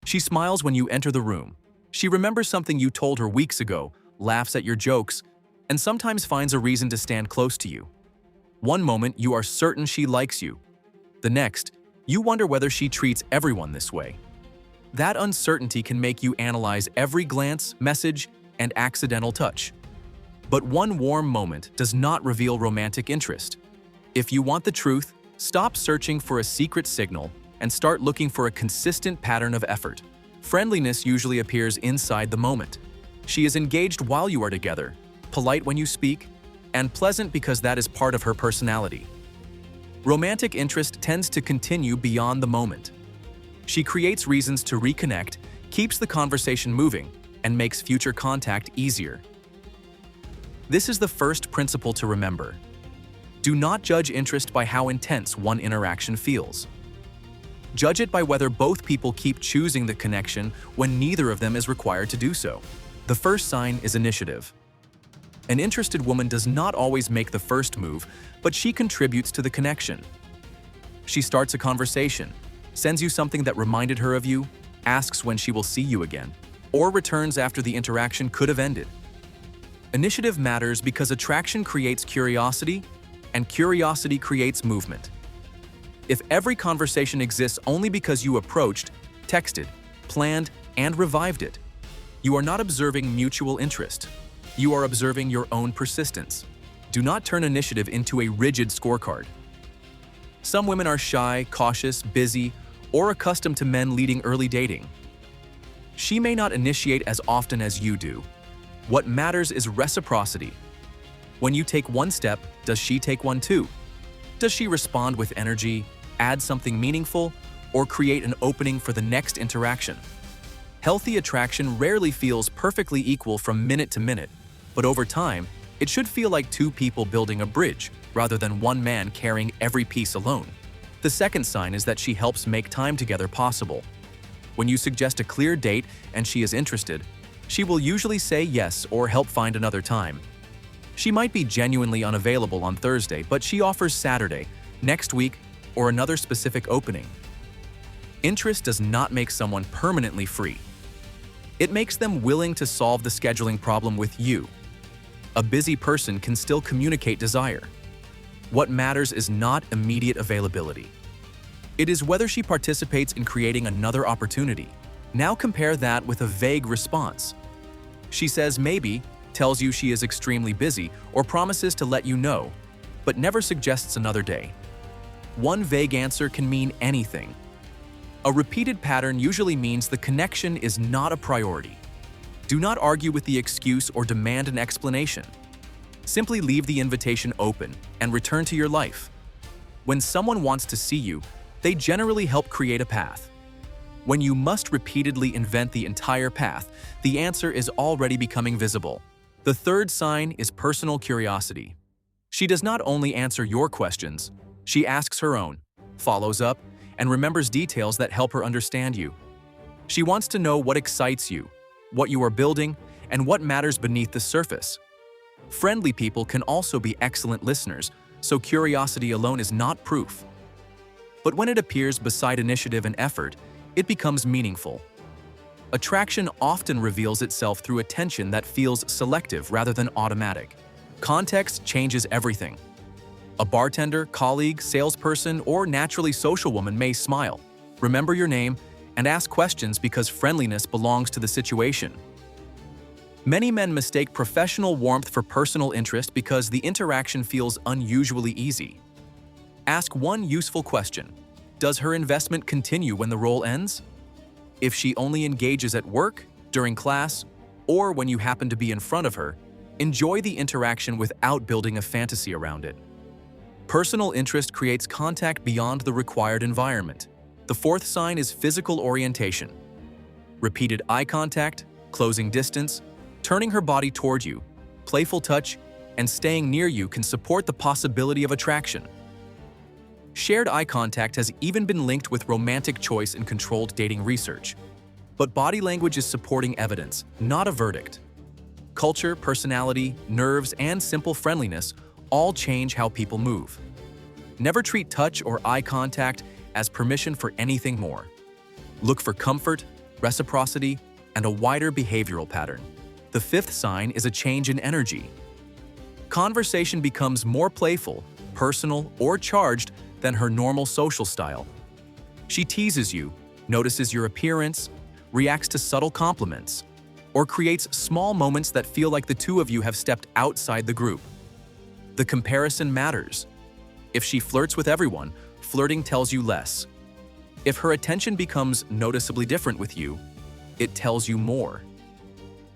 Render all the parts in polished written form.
She smiles when you enter the room. She remembers something you told her weeks ago, laughs at your jokes, and sometimes finds a reason to stand close to you. One moment, you are certain she likes you. The next, you wonder whether she treats everyone this way. That uncertainty can make you analyze every glance, message, and accidental touch. But one warm moment does not reveal romantic interest. If you want the truth, stop searching for a secret signal and start looking for a consistent pattern of effort. Friendliness usually appears inside the moment. She is engaged while you are together, polite when you speak, and pleasant because that is part of her personality. Romantic interest tends to continue beyond the moment. She creates reasons to reconnect, keeps the conversation moving, and makes future contact easier. This is the first principle to remember. Do not judge interest by how intense one interaction feels. Judge it by whether both people keep choosing the connection when neither of them is required to do so. The first sign is initiative. An interested woman does not always make the first move, but she contributes to the connection. She starts a conversation, sends you something that reminded her of you, asks when she will see you again, or returns after the interaction could have ended. Initiative matters because attraction creates curiosity, and curiosity creates movement. If every conversation exists only because you approached, texted, planned, and revived it, you are not observing mutual interest. You are observing your own persistence. Do not turn initiative into a rigid scorecard. Some women are shy, cautious, busy, or accustomed to men leading early dating. She may not initiate as often as you do. What matters is reciprocity. When you take one step, does she take one too? Does she respond with energy, add something meaningful, or create an opening for the next interaction? Healthy attraction rarely feels perfectly equal from minute to minute, but over time, it should feel like two people building a bridge rather than one man carrying every piece alone. The second sign is that she helps make time together possible. When you suggest a clear date and she is interested, she will usually say yes or help find another time. She might be genuinely unavailable on Thursday, but she offers Saturday, next week, or another specific opening. Interest does not make someone permanently free. It makes them willing to solve the scheduling problem with you. A busy person can still communicate desire. What matters is not immediate availability. It is whether she participates in creating another opportunity. Now compare that with a vague response. She says maybe, tells you she is extremely busy, or promises to let you know, but never suggests another day. One vague answer can mean anything. A repeated pattern usually means the connection is not a priority. Do not argue with the excuse or demand an explanation. Simply leave the invitation open and return to your life. When someone wants to see you, they generally help create a path. When you must repeatedly invent the entire path, the answer is already becoming visible. The third sign is personal curiosity. She does not only answer your questions, she asks her own, follows up, and remembers details that help her understand you. She wants to know what excites you, what you are building, and what matters beneath the surface. Friendly people can also be excellent listeners, so curiosity alone is not proof. But when it appears beside initiative and effort, it becomes meaningful. Attraction often reveals itself through attention that feels selective rather than automatic. Context changes everything. A bartender, colleague, salesperson, or naturally social woman may smile, remember your name, and ask questions because friendliness belongs to the situation. Many men mistake professional warmth for personal interest because the interaction feels unusually easy. Ask one useful question. Does her investment continue when the role ends? If she only engages at work, during class, or when you happen to be in front of her, enjoy the interaction without building a fantasy around it. Personal interest creates contact beyond the required environment. The fourth sign is physical orientation. Repeated eye contact, closing distance, turning her body toward you, playful touch, and staying near you can support the possibility of attraction. Shared eye contact has even been linked with romantic choice in controlled dating research. But body language is supporting evidence, not a verdict. Culture, personality, nerves, and simple friendliness all change how people move. Never treat touch or eye contact as permission for anything more. Look for comfort, reciprocity, and a wider behavioral pattern. The fifth sign is a change in energy. Conversation becomes more playful, personal, or charged than her normal social style. She teases you, notices your appearance, reacts to subtle compliments, or creates small moments that feel like the two of you have stepped outside the group. The comparison matters. If she flirts with everyone, flirting tells you less. If her attention becomes noticeably different with you, it tells you more.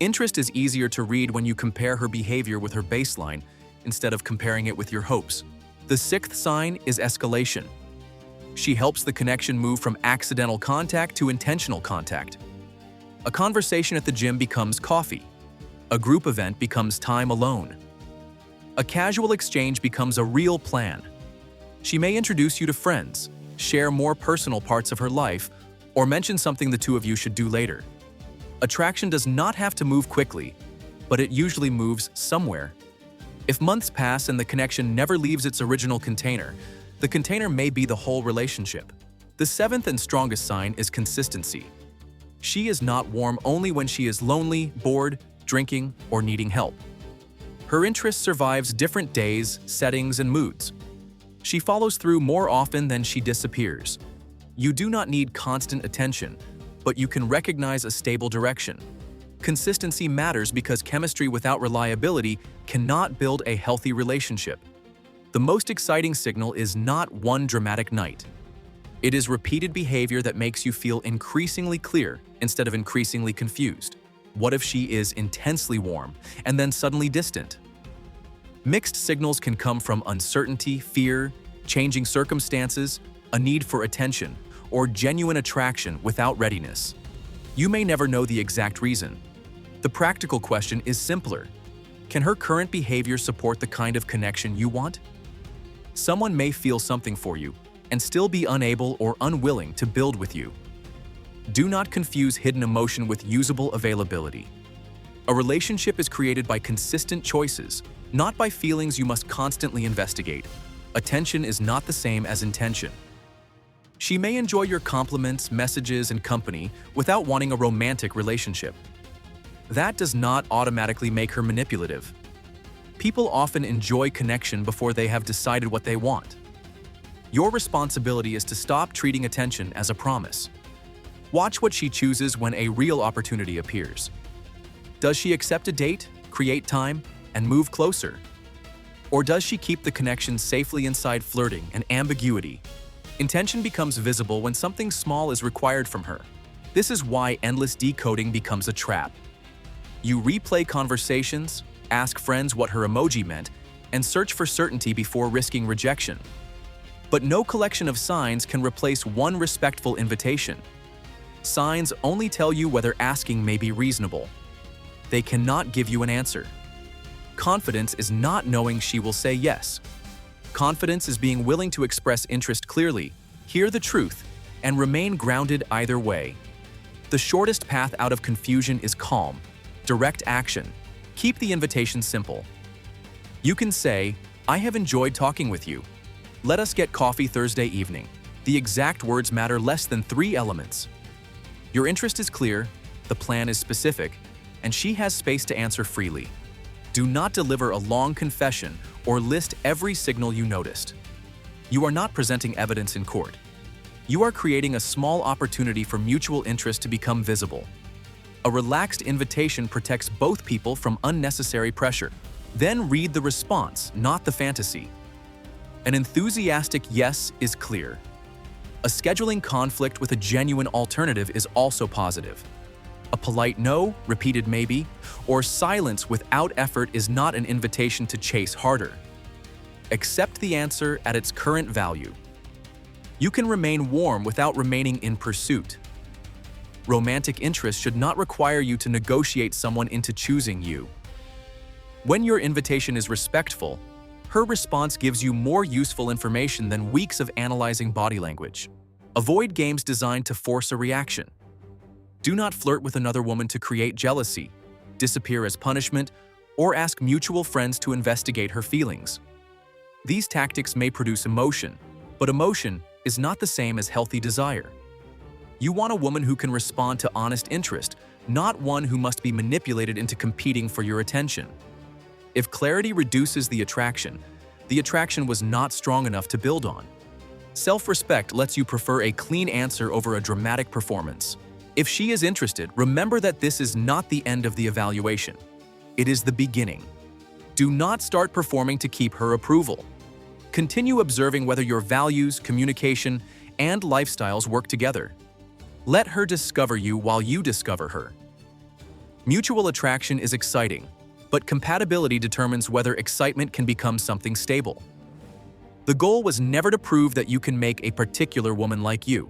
Interest is easier to read when you compare her behavior with her baseline instead of comparing it with your hopes. The sixth sign is escalation. She helps the connection move from accidental contact to intentional contact. A conversation at the gym becomes coffee. A group event becomes time alone. A casual exchange becomes a real plan. She may introduce you to friends, share more personal parts of her life, or mention something the two of you should do later. Attraction does not have to move quickly, but it usually moves somewhere. If months pass and the connection never leaves its original container, the container may be the whole relationship. The seventh and strongest sign is consistency. She is not warm only when she is lonely, bored, drinking, or needing help. Her interest survives different days, settings, and moods. She follows through more often than she disappears. You do not need constant attention, but you can recognize a stable direction. Consistency matters because chemistry without reliability cannot build a healthy relationship. The most exciting signal is not one dramatic night. It is repeated behavior that makes you feel increasingly clear instead of increasingly confused. What if she is intensely warm and then suddenly distant? Mixed signals can come from uncertainty, fear, changing circumstances, a need for attention, or genuine attraction without readiness. You may never know the exact reason. The practical question is simpler. Can her current behavior support the kind of connection you want? Someone may feel something for you and still be unable or unwilling to build with you. Do not confuse hidden emotion with usable availability. A relationship is created by consistent choices, not by feelings you must constantly investigate. Attention is not the same as intention. She may enjoy your compliments, messages, and company without wanting a romantic relationship. That does not automatically make her manipulative. People often enjoy connection before they have decided what they want. Your responsibility is to stop treating attention as a promise. Watch what she chooses when a real opportunity appears. Does she accept a date, create time, and move closer? Or does she keep the connection safely inside flirting and ambiguity? Intention becomes visible when something small is required from her. This is why endless decoding becomes a trap. You replay conversations, ask friends what her emoji meant, and search for certainty before risking rejection. But no collection of signs can replace one respectful invitation. Signs only tell you whether asking may be reasonable. They cannot give you an answer. Confidence is not knowing she will say yes. Confidence is being willing to express interest clearly, hear the truth, and remain grounded either way. The shortest path out of confusion is calm, direct action. Keep the invitation simple. You can say, "I have enjoyed talking with you. Let us get coffee Thursday evening." The exact words matter less than 3 elements. Your interest is clear, the plan is specific, and she has space to answer freely. Do not deliver a long confession or list every signal you noticed. You are not presenting evidence in court. You are creating a small opportunity for mutual interest to become visible. A relaxed invitation protects both people from unnecessary pressure. Then read the response, not the fantasy. An enthusiastic yes is clear. A scheduling conflict with a genuine alternative is also positive. A polite no, repeated maybe, or silence without effort is not an invitation to chase harder. Accept the answer at its current value. You can remain warm without remaining in pursuit. Romantic interest should not require you to negotiate someone into choosing you. When your invitation is respectful, her response gives you more useful information than weeks of analyzing body language. Avoid games designed to force a reaction. Do not flirt with another woman to create jealousy, disappear as punishment, or ask mutual friends to investigate her feelings. These tactics may produce emotion, but emotion is not the same as healthy desire. You want a woman who can respond to honest interest, not one who must be manipulated into competing for your attention. If clarity reduces the attraction was not strong enough to build on. Self-respect lets you prefer a clean answer over a dramatic performance. If she is interested, remember that this is not the end of the evaluation. It is the beginning. Do not start performing to keep her approval. Continue observing whether your values, communication, and lifestyles work together. Let her discover you while you discover her. Mutual attraction is exciting, but compatibility determines whether excitement can become something stable. The goal was never to prove that you can make a particular woman like you.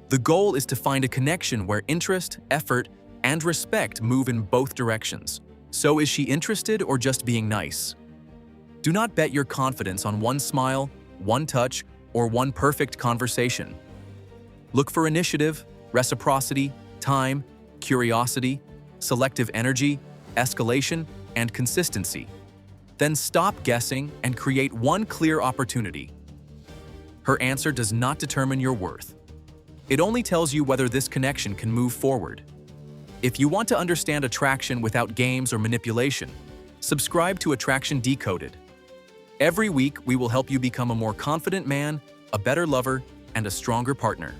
The goal is to find a connection where interest, effort, and respect move in both directions. So is she interested or just being nice? Do not bet your confidence on one smile, one touch, or one perfect conversation. Look for initiative, reciprocity, time, curiosity, selective energy, escalation, and consistency. Then stop guessing and create one clear opportunity. Her answer does not determine your worth. It only tells you whether this connection can move forward. If you want to understand attraction without games or manipulation, subscribe to Attraction Decoded. Every week, we will help you become a more confident man, a better lover, and a stronger partner.